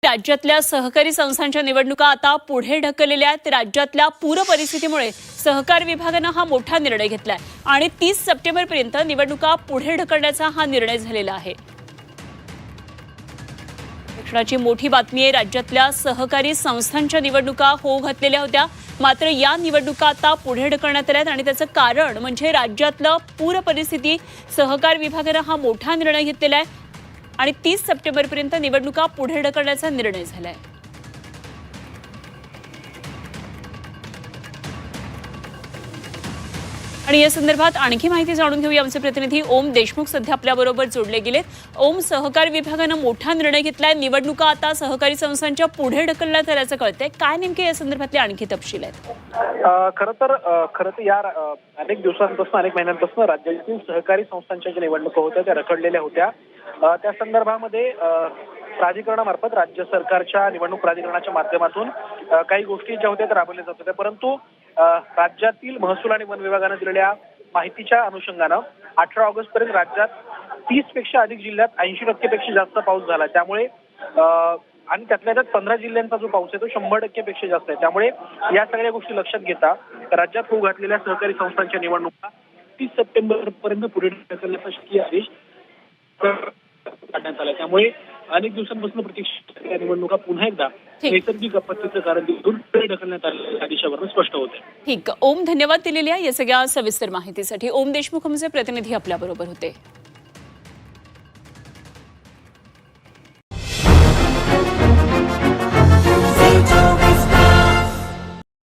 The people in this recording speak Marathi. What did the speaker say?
राज्यातल्या सहकारी संस्थांच्या निवडणुका आता पुढे ढकललेल्या आहेत। राज्यातल्या पूर परिस्थितीमुळे सहकार विभागानं हा मोठा निर्णय घेतलाय आणि 30 सप्टेंबरपर्यंत निवडणुका पुढे ढकलण्याचा हा निर्णय झालेला आहे। क्षणाची मोठी बातमी आहे। राज्यातल्या सहकारी संस्थांच्या निवडणुका होऊ घातलेल्या होत्या, मात्र या निवडणुका आता पुढे ढकलण्यात आल्यात आणि त्याचं कारण म्हणजे राज्यातलं पूर परिस्थिती। सहकार विभागानं हा मोठा निर्णय घेतलेला आहे आणि 30 सप्टेंबरपर्यंत निवडणुका पुढे ढकलण्याचा निर्णय झालाय। आणि या संदर्भात आणखी माहिती जाणून घेऊया। आमचे प्रतिनिधी ओम देशमुख सध्या आपल्याबरोबर जोडले गेलेत। ओम, सहकार विभागानं मोठा निर्णय घेतलाय, निवडणुका आता सहकारी संस्थांच्या पुढे ढकलण्यात आल्याचं कळतंय। काय नेमके या संदर्भातले आणखी तपशील आहेत? खरं तर या अनेक दिवसांपासून अनेक महिन्यांपासून राज्यातील सहकारी संस्थांच्या ज्या निवडणुका होत्या त्या रखडलेल्या होत्या। त्या संदर्भामध्ये प्राधिकरणामार्फत राज्य सरकारच्या निवडणूक प्राधिकरणाच्या माध्यमातून काही गोष्टी ज्या होत्या त्या राबवल्या जात होत्या, परंतु राज्यातील महसूल आणि वन विभागानं दिलेल्या माहितीच्या अनुषंगानं 18 ऑगस्ट पर्यंत राज्यात 30 पेक्षा अधिक जिल्ह्यात 80% पेक्षा जास्त पाऊस झाला। त्यामुळे आणि त्यातल्या त्यात 15 जिल्ह्यांचा जो पाऊस आहे तो 100% पेक्षा जास्त आहे। त्यामुळे या सगळ्या गोष्टी लक्षात घेता राज्यात होऊ घातलेल्या सहकारी संस्थांच्या निवडणुका 30 सप्टेंबर पर्यंत पुढे ढकलण्याचा शासकीय आदेश काढण्यात आला। त्यामुळे अनेक दिवसांपासून प्रतीक्षा या निवडणुका पुन्हा एकदा नैसर्गिक आपत्तीचं कारण देऊन पुढे ढकलण्यात आलेल्या आदेशावरून स्पष्ट होते। ठीक, ओम, धन्यवाद दिलेल्या या सगळ्या सविस्तर माहितीसाठी। ओम देशमुख आमचे प्रतिनिधी आपल्याबरोबर होते।